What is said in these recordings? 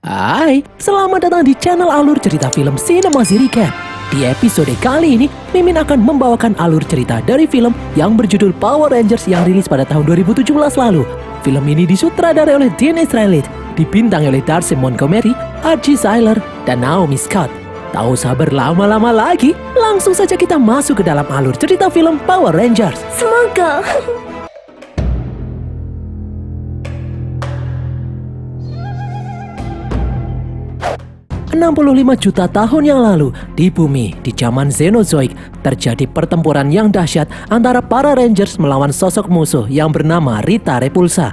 Hai, selamat datang di channel alur cerita film Sinemasi Recap. Di episode kali ini, Mimin akan membawakan alur cerita dari film yang berjudul Power Rangers yang rilis pada tahun 2017 lalu. Film ini disutradarai oleh Dennis Reilly, dibintangi oleh Darcy Montgomery, Archie Seiler, dan Naomi Scott. Tak usah berlama-lama lagi, langsung saja kita masuk ke dalam alur cerita film Power Rangers. Semoga. 65 juta tahun yang lalu, di bumi, di zaman Xenozoic, terjadi pertempuran yang dahsyat antara para Rangers melawan sosok musuh yang bernama Rita Repulsa.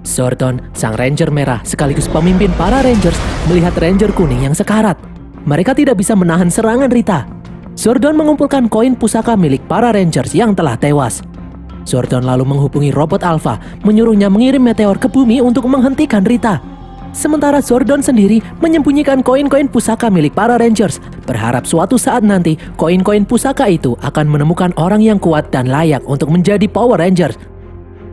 Zordon, sang Ranger merah sekaligus pemimpin para Rangers, melihat Ranger kuning yang sekarat. Mereka tidak bisa menahan serangan Rita. Zordon mengumpulkan koin pusaka milik para Rangers yang telah tewas. Zordon lalu menghubungi robot Alpha, menyuruhnya mengirim meteor ke bumi untuk menghentikan Rita. Sementara Zordon sendiri menyembunyikan koin-koin pusaka milik para Rangers, berharap suatu saat nanti koin-koin pusaka itu akan menemukan orang yang kuat dan layak untuk menjadi Power Rangers.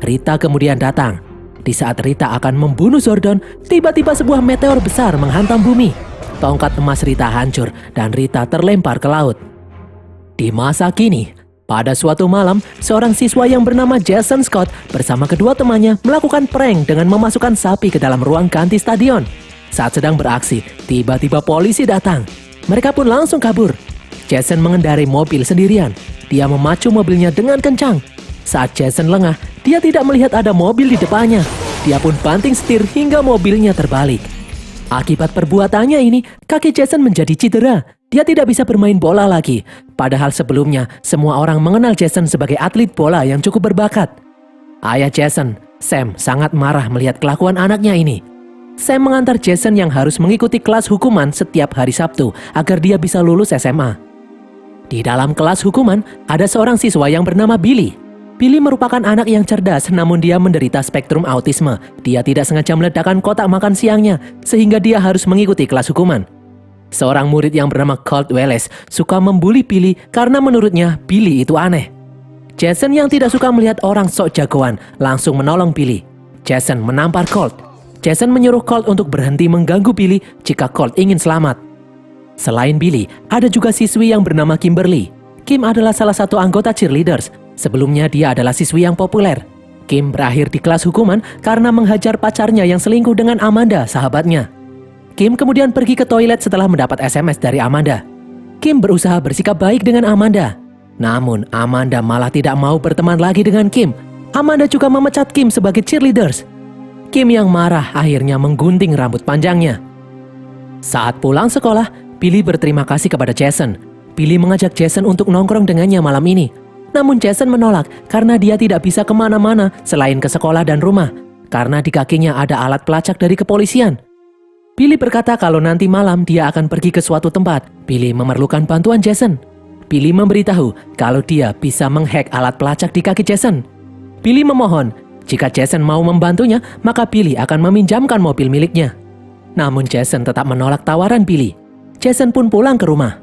Rita kemudian datang. Di saat Rita akan membunuh Zordon, tiba-tiba sebuah meteor besar menghantam bumi. Tongkat emas Rita hancur dan Rita terlempar ke laut. Di masa kini, pada suatu malam, seorang siswa yang bernama Jason Scott bersama kedua temannya melakukan prank dengan memasukkan sapi ke dalam ruang ganti stadion. Saat sedang beraksi, tiba-tiba polisi datang. Mereka pun langsung kabur. Jason mengendarai mobil sendirian. Dia memacu mobilnya dengan kencang. Saat Jason lengah, dia tidak melihat ada mobil di depannya. Dia pun banting setir hingga mobilnya terbalik. Akibat perbuatannya ini, kaki Jason menjadi cedera. Dia tidak bisa bermain bola lagi. Padahal sebelumnya, semua orang mengenal Jason sebagai atlet bola yang cukup berbakat. Ayah Jason, Sam, sangat marah melihat kelakuan anaknya ini. Sam mengantar Jason yang harus mengikuti kelas hukuman setiap hari Sabtu agar dia bisa lulus SMA. Di dalam kelas hukuman, ada seorang siswa yang bernama Billy. Billy merupakan anak yang cerdas namun dia menderita spektrum autisme. Dia tidak sengaja meledakkan kotak makan siangnya sehingga dia harus mengikuti kelas hukuman. Seorang murid yang bernama Colt Wallace suka membuli Billy karena menurutnya Billy itu aneh. Jason yang tidak suka melihat orang sok jagoan langsung menolong Billy. Jason menampar Colt. Jason menyuruh Colt untuk berhenti mengganggu Billy jika Colt ingin selamat. Selain Billy, ada juga siswi yang bernama Kimberly. Kim adalah salah satu anggota cheerleaders. Sebelumnya dia adalah siswi yang populer. Kim berakhir di kelas hukuman karena menghajar pacarnya yang selingkuh dengan Amanda, sahabatnya. Kim kemudian pergi ke toilet setelah mendapat SMS dari Amanda. Kim berusaha bersikap baik dengan Amanda. Namun, Amanda malah tidak mau berteman lagi dengan Kim. Amanda juga memecat Kim sebagai cheerleaders. Kim yang marah akhirnya menggunting rambut panjangnya. Saat pulang sekolah, Billy berterima kasih kepada Jason. Billy mengajak Jason untuk nongkrong dengannya malam ini. Namun Jason menolak karena dia tidak bisa kemana-mana selain ke sekolah dan rumah. Karena di kakinya ada alat pelacak dari kepolisian. Billy berkata kalau nanti malam dia akan pergi ke suatu tempat. Billy memerlukan bantuan Jason. Billy memberitahu kalau dia bisa menghack alat pelacak di kaki Jason. Billy memohon, jika Jason mau membantunya, maka Billy akan meminjamkan mobil miliknya. Namun Jason tetap menolak tawaran Billy. Jason pun pulang ke rumah.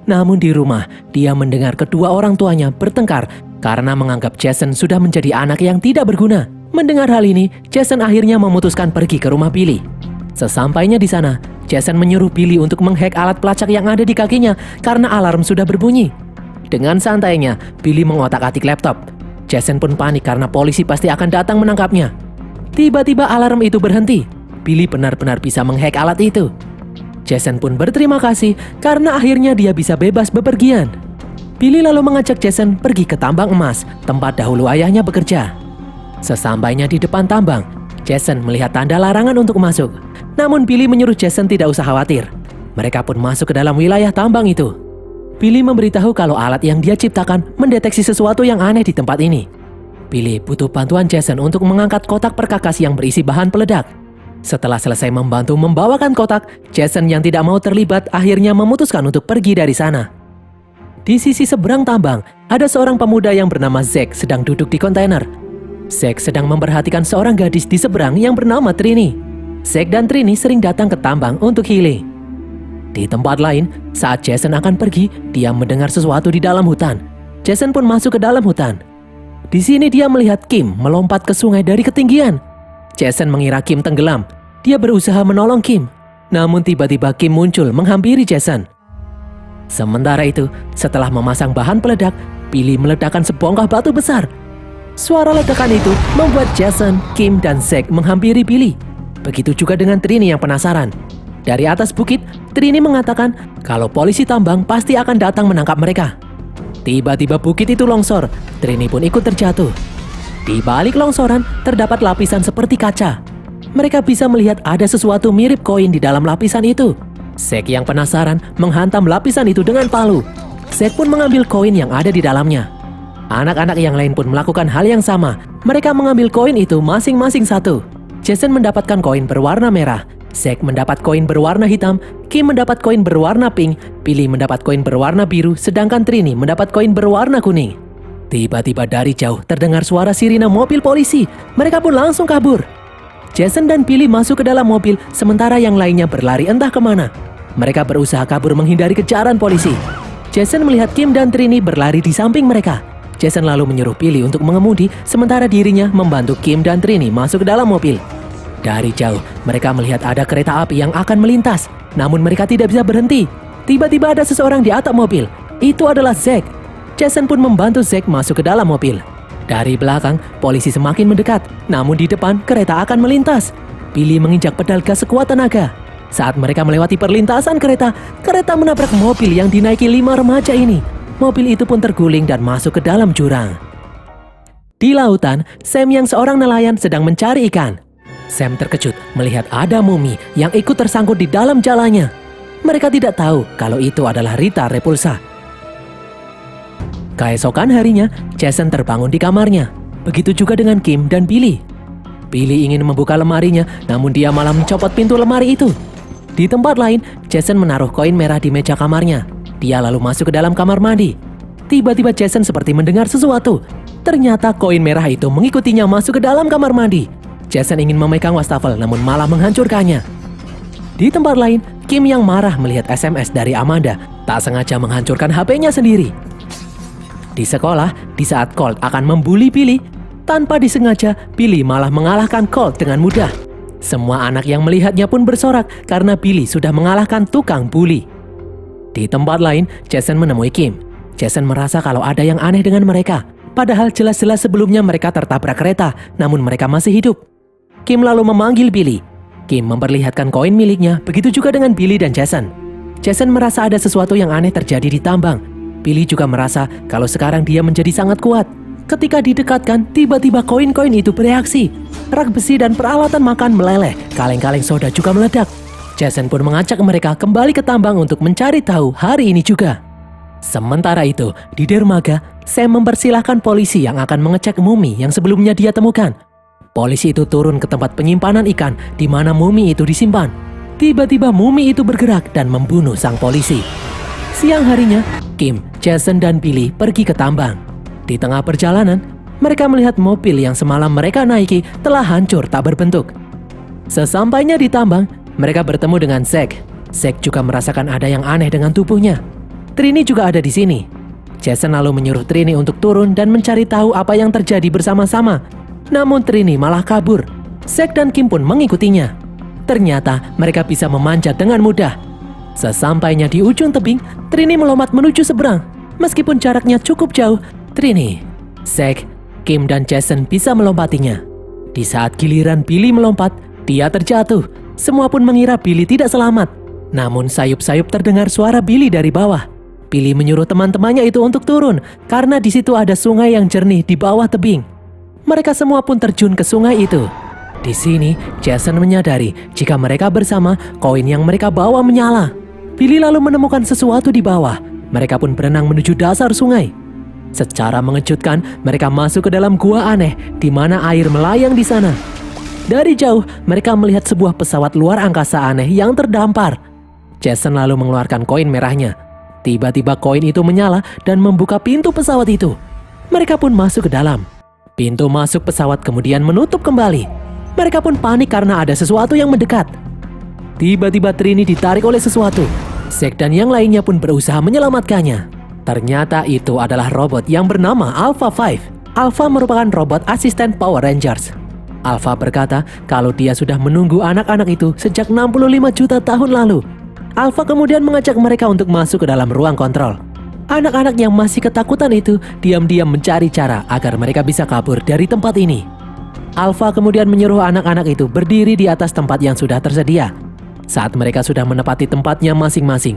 Namun di rumah, dia mendengar kedua orang tuanya bertengkar karena menganggap Jason sudah menjadi anak yang tidak berguna. Mendengar hal ini, Jason akhirnya memutuskan pergi ke rumah Billy. Sesampainya di sana, Jason menyuruh Billy untuk menghack alat pelacak yang ada di kakinya karena alarm sudah berbunyi. Dengan santainya, Billy mengotak-atik laptop. Jason pun panik karena polisi pasti akan datang menangkapnya. Tiba-tiba alarm itu berhenti. Billy benar-benar bisa menghack alat itu. Jason pun berterima kasih karena akhirnya dia bisa bebas bepergian. Billy lalu mengajak Jason pergi ke tambang emas, tempat dahulu ayahnya bekerja. Sesampainya di depan tambang, Jason melihat tanda larangan untuk masuk. Namun Billy menyuruh Jason tidak usah khawatir. Mereka pun masuk ke dalam wilayah tambang itu. Billy memberitahu kalau alat yang dia ciptakan mendeteksi sesuatu yang aneh di tempat ini. Billy butuh bantuan Jason untuk mengangkat kotak perkakas yang berisi bahan peledak. Setelah selesai membantu membawakan kotak, Jason yang tidak mau terlibat akhirnya memutuskan untuk pergi dari sana. Di sisi seberang tambang, ada seorang pemuda yang bernama Zack sedang duduk di kontainer. Zack sedang memperhatikan seorang gadis di seberang yang bernama Trini. Zack dan Trini sering datang ke tambang untuk healing. Di tempat lain, saat Jason akan pergi, dia mendengar sesuatu di dalam hutan. Jason pun masuk ke dalam hutan. Di sini dia melihat Kim melompat ke sungai dari ketinggian. Jason mengira Kim tenggelam. Dia berusaha menolong Kim. Namun tiba-tiba Kim muncul menghampiri Jason. Sementara itu, setelah memasang bahan peledak, Billy meledakkan sebongkah batu besar. Suara ledakan itu membuat Jason, Kim, dan Zack menghampiri Billy. Begitu juga dengan Trini yang penasaran. Dari atas bukit, Trini mengatakan kalau polisi tambang pasti akan datang menangkap mereka. Tiba-tiba bukit itu longsor, Trini pun ikut terjatuh. Di balik longsoran terdapat lapisan seperti kaca. Mereka bisa melihat ada sesuatu mirip koin di dalam lapisan itu. Zack yang penasaran menghantam lapisan itu dengan palu. Zack pun mengambil koin yang ada di dalamnya. Anak-anak yang lain pun melakukan hal yang sama. Mereka mengambil koin itu masing-masing satu. Jason mendapatkan koin berwarna merah. Zack mendapat koin berwarna hitam, Kim mendapat koin berwarna pink, Billy mendapat koin berwarna biru, sedangkan Trini mendapat koin berwarna kuning. Tiba-tiba dari jauh terdengar suara sirine mobil polisi. Mereka pun langsung kabur. Jason dan Billy masuk ke dalam mobil, sementara yang lainnya berlari entah kemana. Mereka berusaha kabur menghindari kejaran polisi. Jason melihat Kim dan Trini berlari di samping mereka. Jason lalu menyuruh Billy untuk mengemudi, sementara dirinya membantu Kim dan Trini masuk ke dalam mobil. Dari jauh, mereka melihat ada kereta api yang akan melintas. Namun mereka tidak bisa berhenti. Tiba-tiba ada seseorang di atap mobil. Itu adalah Zack. Jason pun membantu Zack masuk ke dalam mobil. Dari belakang, polisi semakin mendekat. Namun di depan, kereta akan melintas. Billy menginjak pedal gas sekuat tenaga. Saat mereka melewati perlintasan kereta, kereta menabrak mobil yang dinaiki 5 remaja ini. Mobil itu pun terguling dan masuk ke dalam jurang. Di lautan, Sam yang seorang nelayan sedang mencari ikan. Sam terkejut melihat ada mumi yang ikut tersangkut di dalam jalannya. Mereka tidak tahu kalau itu adalah Rita Repulsa. Keesokan harinya, Jason terbangun di kamarnya. Begitu juga dengan Kim dan Billy. Billy ingin membuka lemarinya, namun dia malah mencopot pintu lemari itu. Di tempat lain, Jason menaruh koin merah di meja kamarnya. Dia lalu masuk ke dalam kamar mandi. Tiba-tiba Jason seperti mendengar sesuatu. Ternyata koin merah itu mengikutinya masuk ke dalam kamar mandi. Jason ingin memegang wastafel namun malah menghancurkannya. Di tempat lain, Kim yang marah melihat SMS dari Amanda tak sengaja menghancurkan HP-nya sendiri. Di sekolah, di saat Colt akan membuli Billy, tanpa disengaja Billy malah mengalahkan Colt dengan mudah. Semua anak yang melihatnya pun bersorak karena Billy sudah mengalahkan tukang bully. Di tempat lain, Jason menemui Kim. Jason merasa kalau ada yang aneh dengan mereka. Padahal jelas-jelas sebelumnya mereka tertabrak kereta, namun mereka masih hidup. Kim lalu memanggil Billy. Kim memperlihatkan koin miliknya, begitu juga dengan Billy dan Jason. Jason merasa ada sesuatu yang aneh terjadi di tambang. Billy juga merasa kalau sekarang dia menjadi sangat kuat. Ketika didekatkan, tiba-tiba koin-koin itu bereaksi. Rak besi dan peralatan makan meleleh, kaleng-kaleng soda juga meledak. Jason pun mengajak mereka kembali ke tambang untuk mencari tahu hari ini juga. Sementara itu, di dermaga, Sam mempersilahkan polisi yang akan mengecek mumi yang sebelumnya dia temukan. Polisi itu turun ke tempat penyimpanan ikan di mana mumi itu disimpan. Tiba-tiba mumi itu bergerak dan membunuh sang polisi. Siang harinya, Kim, Jason, dan Billy pergi ke tambang. Di tengah perjalanan, mereka melihat mobil yang semalam mereka naiki telah hancur tak berbentuk. Sesampainya di tambang, mereka bertemu dengan Zack. Zack juga merasakan ada yang aneh dengan tubuhnya. Trini juga ada di sini. Jason lalu menyuruh Trini untuk turun dan mencari tahu apa yang terjadi bersama-sama. Namun Trini malah kabur. Zack dan Kim pun mengikutinya. Ternyata mereka bisa memanjat dengan mudah. Sesampainya di ujung tebing, Trini melompat menuju seberang. Meskipun jaraknya cukup jauh, Trini, Zack, Kim, dan Jason bisa melompatinya. Di saat giliran Billy melompat, dia terjatuh. Semua pun mengira Billy tidak selamat. Namun sayup-sayup terdengar suara Billy dari bawah. Billy menyuruh teman-temannya itu untuk turun karena di situ ada sungai yang jernih di bawah tebing. Mereka semua pun terjun ke sungai itu. Di sini, Jason menyadari jika mereka bersama, koin yang mereka bawa menyala. Billy lalu menemukan sesuatu di bawah. Mereka pun berenang menuju dasar sungai. Secara mengejutkan, mereka masuk ke dalam gua aneh di mana air melayang di sana. Dari jauh, mereka melihat sebuah pesawat luar angkasa aneh yang terdampar. Jason lalu mengeluarkan koin merahnya. Tiba-tiba koin itu menyala dan membuka pintu pesawat itu. Mereka pun masuk ke dalam. Pintu masuk pesawat kemudian menutup kembali. Mereka pun panik karena ada sesuatu yang mendekat. Tiba-tiba Trini ditarik oleh sesuatu. Zack dan yang lainnya pun berusaha menyelamatkannya. Ternyata itu adalah robot yang bernama Alpha 5. Alpha merupakan robot asisten Power Rangers. Alpha berkata kalau dia sudah menunggu anak-anak itu sejak 65 juta tahun lalu. Alpha kemudian mengajak mereka untuk masuk ke dalam ruang kontrol. Anak-anak yang masih ketakutan itu diam-diam mencari cara agar mereka bisa kabur dari tempat ini. Alpha kemudian menyuruh anak-anak itu berdiri di atas tempat yang sudah tersedia. Saat mereka sudah menepati tempatnya masing-masing,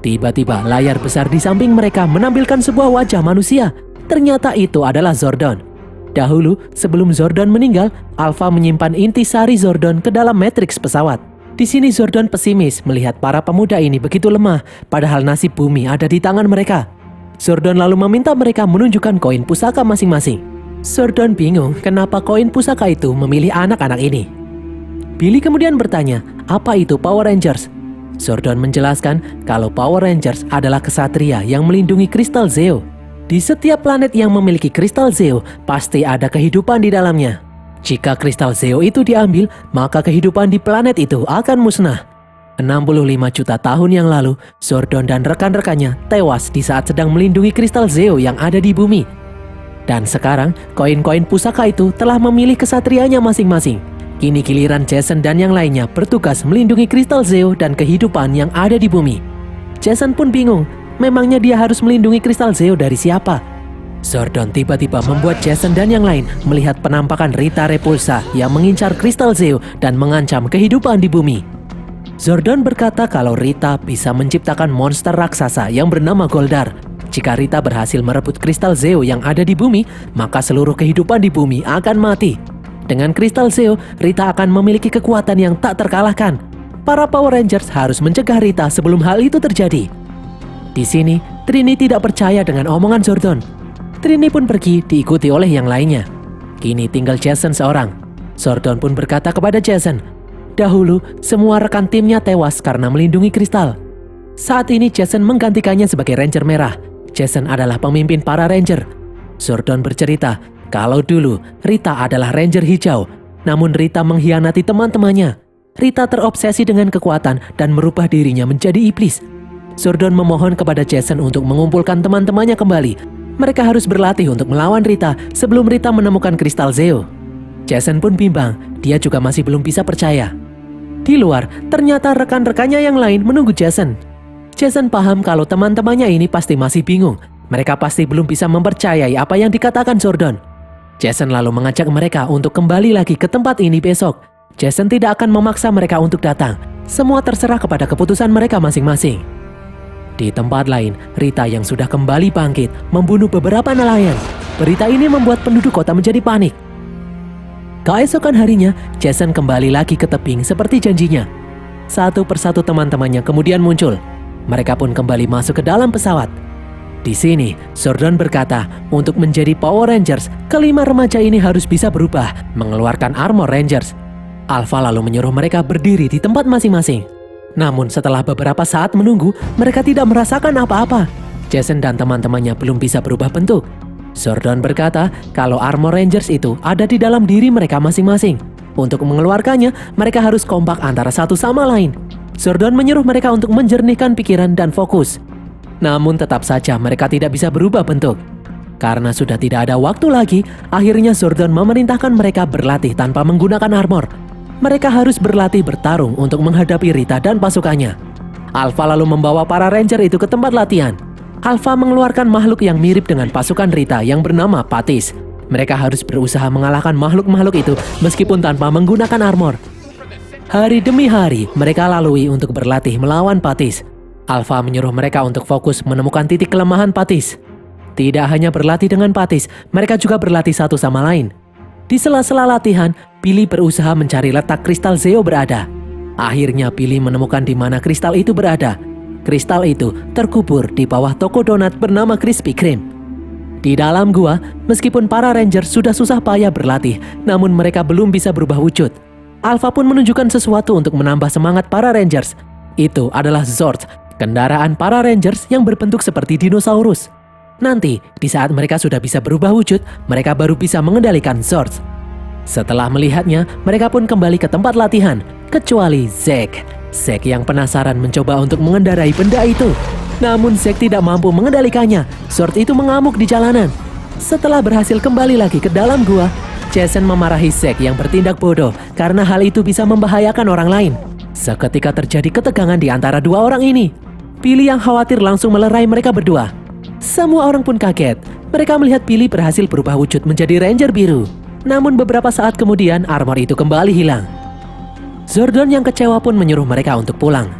tiba-tiba layar besar di samping mereka menampilkan sebuah wajah manusia. Ternyata itu adalah Zordon. Dahulu, sebelum Zordon meninggal, Alpha menyimpan intisari Zordon ke dalam matriks pesawat. Di sini Zordon pesimis melihat para pemuda ini begitu lemah, padahal nasib bumi ada di tangan mereka. Zordon lalu meminta mereka menunjukkan koin pusaka masing-masing. Zordon bingung kenapa koin pusaka itu memilih anak-anak ini. Billy kemudian bertanya, apa itu Power Rangers? Zordon menjelaskan kalau Power Rangers adalah kesatria yang melindungi kristal Zeo. Di setiap planet yang memiliki kristal Zeo, pasti ada kehidupan di dalamnya. Jika kristal Zeo itu diambil, maka kehidupan di planet itu akan musnah. 65 juta tahun yang lalu, Zordon dan rekan-rekannya tewas di saat sedang melindungi kristal Zeo yang ada di bumi. Dan sekarang, koin-koin pusaka itu telah memilih kesatrianya masing-masing. Kini giliran Jason dan yang lainnya bertugas melindungi kristal Zeo dan kehidupan yang ada di bumi. Jason pun bingung. Memangnya dia harus melindungi kristal Zeo dari siapa? Zordon tiba-tiba membuat Jason dan yang lain melihat penampakan Rita Repulsa yang mengincar kristal Zeo dan mengancam kehidupan di bumi. Zordon berkata kalau Rita bisa menciptakan monster raksasa yang bernama Goldar. Jika Rita berhasil merebut kristal Zeo yang ada di bumi, maka seluruh kehidupan di bumi akan mati. Dengan kristal Zeo, Rita akan memiliki kekuatan yang tak terkalahkan. Para Power Rangers harus mencegah Rita sebelum hal itu terjadi. Di sini, Trini tidak percaya dengan omongan Zordon. Trini pun pergi diikuti oleh yang lainnya. Kini tinggal Jason seorang. Zordon pun berkata kepada Jason, dahulu semua rekan timnya tewas karena melindungi kristal. Saat ini Jason menggantikannya sebagai Ranger Merah. Jason adalah pemimpin para Ranger. Zordon bercerita kalau dulu Rita adalah Ranger Hijau, namun Rita mengkhianati teman-temannya. Rita terobsesi dengan kekuatan dan merubah dirinya menjadi iblis. Zordon memohon kepada Jason untuk mengumpulkan teman-temannya kembali. Mereka harus berlatih untuk melawan Rita sebelum Rita menemukan kristal Zeo. Jason pun bimbang, dia juga masih belum bisa percaya. Di luar, ternyata rekan-rekannya yang lain menunggu Jason. Jason paham kalau teman-temannya ini pasti masih bingung. Mereka pasti belum bisa mempercayai apa yang dikatakan Zordon. Jason lalu mengajak mereka untuk kembali lagi ke tempat ini besok. Jason tidak akan memaksa mereka untuk datang. Semua terserah kepada keputusan mereka masing-masing. Di tempat lain, Rita yang sudah kembali bangkit membunuh beberapa nelayan. Berita ini membuat penduduk kota menjadi panik. Keesokan harinya, Jason kembali lagi ke tebing seperti janjinya. Satu persatu teman-temannya kemudian muncul. Mereka pun kembali masuk ke dalam pesawat. Di sini, Zordon berkata, untuk menjadi Power Rangers, kelima remaja ini harus bisa berubah, mengeluarkan armor Rangers. Alpha lalu menyuruh mereka berdiri di tempat masing-masing. Namun setelah beberapa saat menunggu, mereka tidak merasakan apa-apa. Jason dan teman-temannya belum bisa berubah bentuk. Zordon berkata kalau armor Rangers itu ada di dalam diri mereka masing-masing. Untuk mengeluarkannya, mereka harus kompak antara satu sama lain. Zordon menyuruh mereka untuk menjernihkan pikiran dan fokus. Namun tetap saja mereka tidak bisa berubah bentuk. Karena sudah tidak ada waktu lagi, akhirnya Zordon memerintahkan mereka berlatih tanpa menggunakan armor. Mereka harus berlatih bertarung untuk menghadapi Rita dan pasukannya. Alpha lalu membawa para Ranger itu ke tempat latihan. Alpha mengeluarkan makhluk yang mirip dengan pasukan Rita yang bernama Patis. Mereka harus berusaha mengalahkan makhluk-makhluk itu meskipun tanpa menggunakan armor. Hari demi hari mereka lalui untuk berlatih melawan Patis. Alpha menyuruh mereka untuk fokus menemukan titik kelemahan Patis. Tidak hanya berlatih dengan Patis, mereka juga berlatih satu sama lain. Di sela-sela latihan, Billy berusaha mencari letak kristal Zeo berada. Akhirnya Billy menemukan di mana kristal itu berada. Kristal itu terkubur di bawah toko donat bernama Krispy Kreme. Di dalam gua, meskipun para Ranger sudah susah payah berlatih, namun mereka belum bisa berubah wujud. Alpha pun menunjukkan sesuatu untuk menambah semangat para Rangers. Itu adalah Zord, kendaraan para Rangers yang berbentuk seperti dinosaurus. Nanti, di saat mereka sudah bisa berubah wujud, mereka baru bisa mengendalikan Zord. Setelah melihatnya, mereka pun kembali ke tempat latihan, kecuali Zack. Zack yang penasaran mencoba untuk mengendarai benda itu. Namun Zack tidak mampu mengendalikannya. Zord itu mengamuk di jalanan. Setelah berhasil kembali lagi ke dalam gua, Jason memarahi Zack yang bertindak bodoh karena hal itu bisa membahayakan orang lain. Seketika terjadi ketegangan di antara dua orang ini. Billy yang khawatir langsung melerai mereka berdua. Semua orang pun kaget. Mereka melihat Billy berhasil berubah wujud menjadi Ranger biru. Namun beberapa saat kemudian armor itu kembali hilang. Zordon yang kecewa pun menyuruh mereka untuk pulang.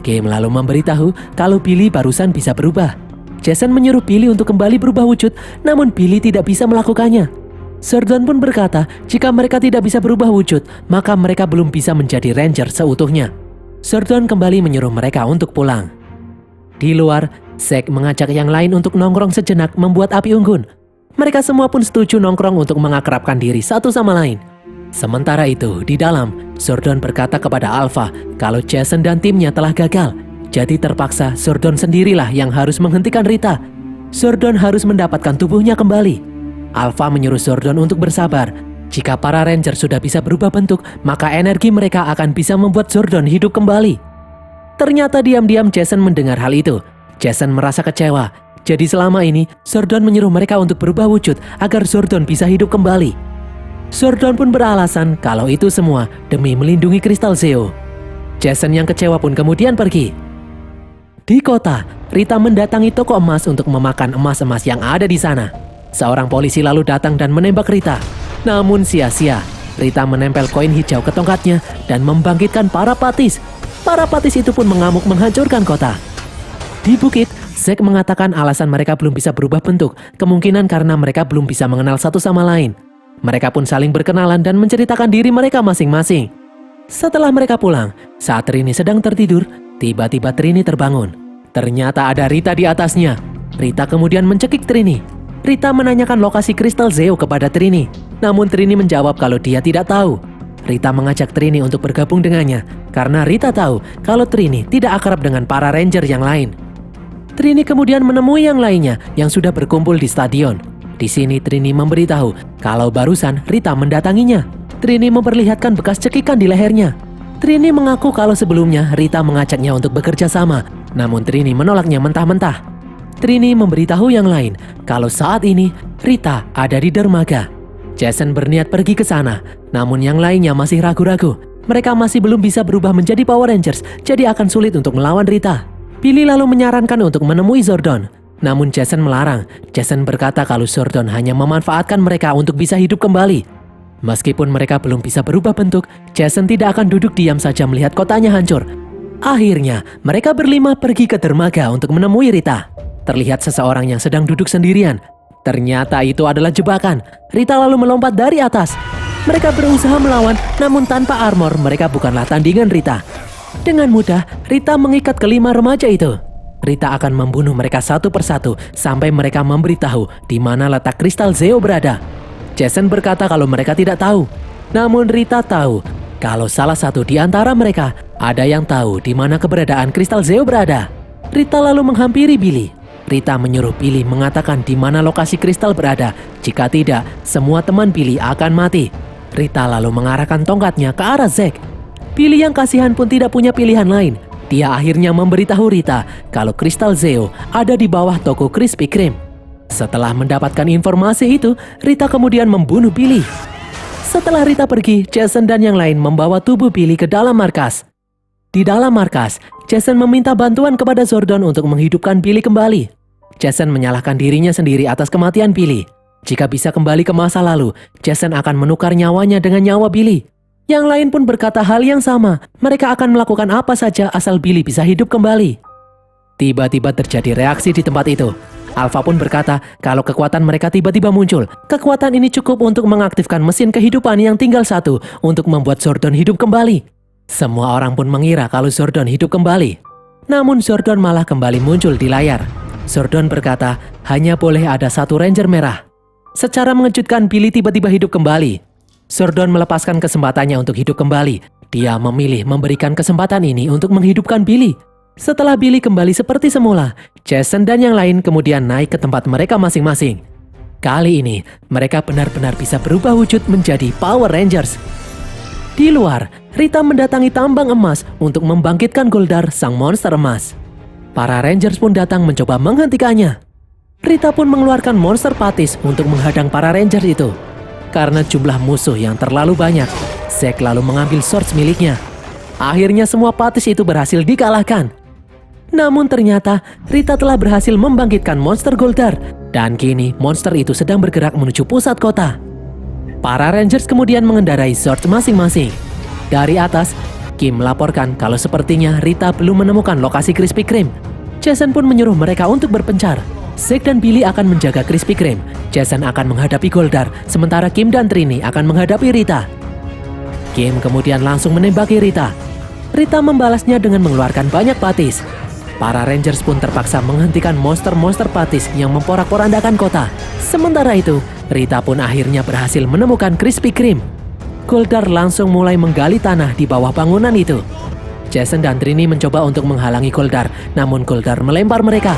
Game lalu memberitahu kalau Billy barusan bisa berubah. Jason menyuruh Billy untuk kembali berubah wujud, namun Billy tidak bisa melakukannya. Zordon pun berkata jika mereka tidak bisa berubah wujud, maka mereka belum bisa menjadi Ranger seutuhnya. Zordon kembali menyuruh mereka untuk pulang. Di luar, Zack mengajak yang lain untuk nongkrong sejenak membuat api unggun. Mereka semua pun setuju nongkrong untuk mengakrabkan diri satu sama lain. Sementara itu, di dalam, Zordon berkata kepada Alpha kalau Jason dan timnya telah gagal. Jadi terpaksa Zordon sendirilah yang harus menghentikan Rita. Zordon harus mendapatkan tubuhnya kembali. Alpha menyuruh Zordon untuk bersabar. Jika para Ranger sudah bisa berubah bentuk, maka energi mereka akan bisa membuat Zordon hidup kembali. Ternyata diam-diam Jason mendengar hal itu. Jason merasa kecewa. Jadi selama ini, Zordon menyuruh mereka untuk berubah wujud agar Zordon bisa hidup kembali. Zordon pun beralasan kalau itu semua demi melindungi kristal Zeo. Jason yang kecewa pun kemudian pergi. Di kota, Rita mendatangi toko emas untuk memakan emas-emas yang ada di sana. Seorang polisi lalu datang dan menembak Rita. Namun sia-sia. Rita menempel koin hijau ke tongkatnya dan membangkitkan para patis. Para patis itu pun mengamuk menghancurkan kota. Di bukit, Zack mengatakan alasan mereka belum bisa berubah bentuk, kemungkinan karena mereka belum bisa mengenal satu sama lain. Mereka pun saling berkenalan dan menceritakan diri mereka masing-masing. Setelah mereka pulang, saat Trini sedang tertidur, tiba-tiba Trini terbangun. Ternyata ada Rita di atasnya. Rita kemudian mencekik Trini. Rita menanyakan lokasi kristal Zeo kepada Trini, namun Trini menjawab kalau dia tidak tahu. Rita mengajak Trini untuk bergabung dengannya, karena Rita tahu kalau Trini tidak akrab dengan para Ranger yang lain. Trini kemudian menemui yang lainnya yang sudah berkumpul di stadion. Di sini Trini memberitahu kalau barusan Rita mendatanginya. Trini memperlihatkan bekas cekikan di lehernya. Trini mengaku kalau sebelumnya Rita mengajaknya untuk bekerja sama, namun Trini menolaknya mentah-mentah. Trini memberitahu yang lain kalau saat ini Rita ada di dermaga. Jason berniat pergi ke sana, namun yang lainnya masih ragu-ragu. Mereka masih belum bisa berubah menjadi Power Rangers, jadi akan sulit untuk melawan Rita. Billy lalu menyarankan untuk menemui Zordon, namun Jason melarang. Jason berkata kalau Zordon hanya memanfaatkan mereka untuk bisa hidup kembali. Meskipun mereka belum bisa berubah bentuk, Jason tidak akan duduk diam saja melihat kotanya hancur. Akhirnya, mereka berlima pergi ke dermaga untuk menemui Rita. Terlihat seseorang yang sedang duduk sendirian. Ternyata itu adalah jebakan. Rita lalu melompat dari atas. Mereka berusaha melawan, namun tanpa armor mereka bukanlah tandingan Rita. Dengan mudah, Rita mengikat kelima remaja itu. Rita akan membunuh mereka satu persatu sampai mereka memberitahu di mana letak kristal Zeo berada. Jason berkata kalau mereka tidak tahu. Namun Rita tahu kalau salah satu di antara mereka ada yang tahu di mana keberadaan kristal Zeo berada. Rita lalu menghampiri Billy. Rita menyuruh Billy mengatakan di mana lokasi kristal berada. Jika tidak, semua teman Billy akan mati. Rita lalu mengarahkan tongkatnya ke arah Zack. Billy yang kasihan pun tidak punya pilihan lain. Dia akhirnya memberitahu Rita kalau kristal Zeo ada di bawah toko Krispy Kreme. Setelah mendapatkan informasi itu, Rita kemudian membunuh Billy. Setelah Rita pergi, Jason dan yang lain membawa tubuh Billy ke dalam markas. Di dalam markas, Jason meminta bantuan kepada Zordon untuk menghidupkan Billy kembali. Jason menyalahkan dirinya sendiri atas kematian Billy. Jika bisa kembali ke masa lalu, Jason akan menukar nyawanya dengan nyawa Billy. Yang lain pun berkata hal yang sama. Mereka akan melakukan apa saja asal Billy bisa hidup kembali. Tiba-tiba terjadi reaksi di tempat itu. Alpha pun berkata kalau kekuatan mereka tiba-tiba muncul. Kekuatan ini cukup untuk mengaktifkan mesin kehidupan yang tinggal satu untuk membuat Zordon hidup kembali. Semua orang pun mengira kalau Zordon hidup kembali. Namun Zordon malah kembali muncul di layar. Zordon berkata hanya boleh ada satu Ranger merah. Secara mengejutkan Billy tiba-tiba hidup kembali. Zordon melepaskan kesempatannya untuk hidup kembali. Dia memilih memberikan kesempatan ini untuk menghidupkan Billy. Setelah Billy kembali seperti semula, Jason dan yang lain kemudian naik ke tempat mereka masing-masing. Kali ini, mereka benar-benar bisa berubah wujud menjadi Power Rangers. Di luar, Rita mendatangi tambang emas untuk membangkitkan Goldar, sang monster emas. Para Rangers pun datang mencoba menghentikannya. Rita pun mengeluarkan monster patis untuk menghadang para Rangers itu. Karena jumlah musuh yang terlalu banyak, Zack lalu mengambil swords miliknya. Akhirnya semua patis itu berhasil dikalahkan. Namun ternyata Rita telah berhasil membangkitkan monster Goldar. Dan kini monster itu sedang bergerak menuju pusat kota. Para Rangers kemudian mengendarai sword masing-masing. Dari atas, Kim melaporkan kalau sepertinya Rita belum menemukan lokasi Krispy Kreme. Jason pun menyuruh mereka untuk berpencar. Zack dan Billy akan menjaga Krispy Kreme. Jason akan menghadapi Goldar, sementara Kim dan Trini akan menghadapi Rita. Kim kemudian langsung menembaki Rita. Rita membalasnya dengan mengeluarkan banyak patis. Para Rangers pun terpaksa menghentikan monster-monster patis yang memporak-porandakan kota. Sementara itu, Rita pun akhirnya berhasil menemukan Krispy Kreme. Goldar langsung mulai menggali tanah di bawah bangunan itu. Jason dan Trini mencoba untuk menghalangi Goldar, namun Goldar melempar mereka.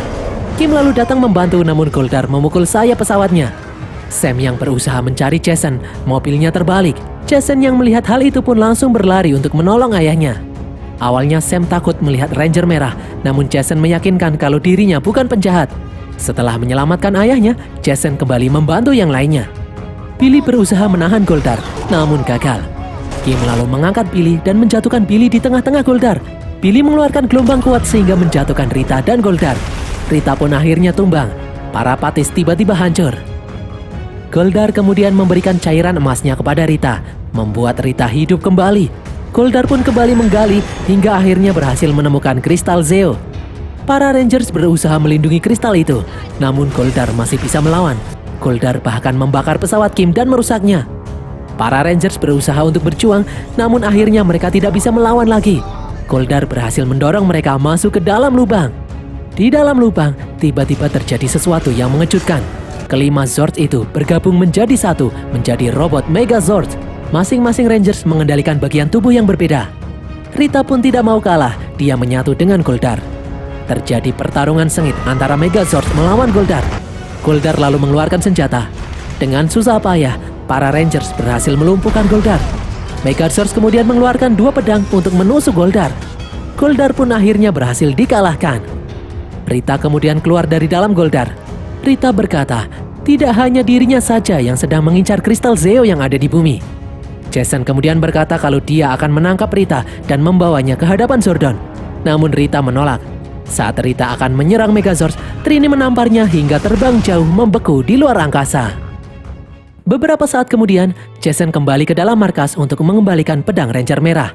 Kim lalu datang membantu, namun Goldar memukul sayap pesawatnya. Sam yang berusaha mencari Jason, mobilnya terbalik. Jason yang melihat hal itu pun langsung berlari untuk menolong ayahnya. Awalnya Sam takut melihat Ranger merah, namun Jason meyakinkan kalau dirinya bukan penjahat. Setelah menyelamatkan ayahnya, Jason kembali membantu yang lainnya. Billy berusaha menahan Goldar, namun gagal. Kim lalu mengangkat Billy dan menjatuhkan Billy di tengah-tengah Goldar. Billy mengeluarkan gelombang kuat sehingga menjatuhkan Rita dan Goldar. Rita pun akhirnya tumbang. Para patis tiba-tiba hancur. Goldar kemudian memberikan cairan emasnya kepada Rita, membuat Rita hidup kembali. Goldar pun kembali menggali hingga akhirnya berhasil menemukan kristal Zeo. Para Rangers berusaha melindungi kristal itu, namun Goldar masih bisa melawan. Goldar bahkan membakar pesawat Kim dan merusaknya. Para Rangers berusaha untuk berjuang, namun akhirnya mereka tidak bisa melawan lagi. Goldar berhasil mendorong mereka masuk ke dalam lubang. Di dalam lubang, tiba-tiba terjadi sesuatu yang mengejutkan. Kelima Zords itu bergabung menjadi satu, menjadi robot Megazord. Masing-masing Rangers mengendalikan bagian tubuh yang berbeda. Rita pun tidak mau kalah, dia menyatu dengan Goldar. Terjadi pertarungan sengit antara Megazord melawan Goldar. Goldar lalu mengeluarkan senjata. Dengan susah payah, para Rangers berhasil melumpuhkan Goldar. Megazord kemudian mengeluarkan 2 pedang untuk menusuk Goldar. Goldar pun akhirnya berhasil dikalahkan. Rita kemudian keluar dari dalam Goldar. Rita berkata, tidak hanya dirinya saja yang sedang mengincar kristal Zeo yang ada di bumi. Jason kemudian berkata kalau dia akan menangkap Rita dan membawanya ke hadapan Zordon. Namun Rita menolak. Saat Rita akan menyerang Megazord, Trini menamparnya hingga terbang jauh membeku di luar angkasa. Beberapa saat kemudian, Jason kembali ke dalam markas untuk mengembalikan pedang Ranger merah.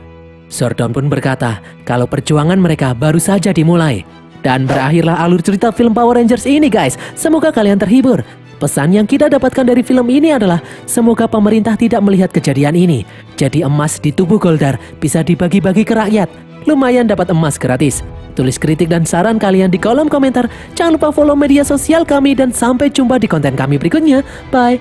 Zordon pun berkata kalau perjuangan mereka baru saja dimulai. Dan berakhirlah alur cerita film Power Rangers ini guys. Semoga kalian terhibur. Pesan yang kita dapatkan dari film ini adalah semoga pemerintah tidak melihat kejadian ini. Jadi emas di tubuh Goldar bisa dibagi-bagi ke rakyat. Lumayan dapat emas gratis. Tulis kritik dan saran kalian di kolom komentar. Jangan lupa follow media sosial kami dan sampai jumpa di konten kami berikutnya. Bye.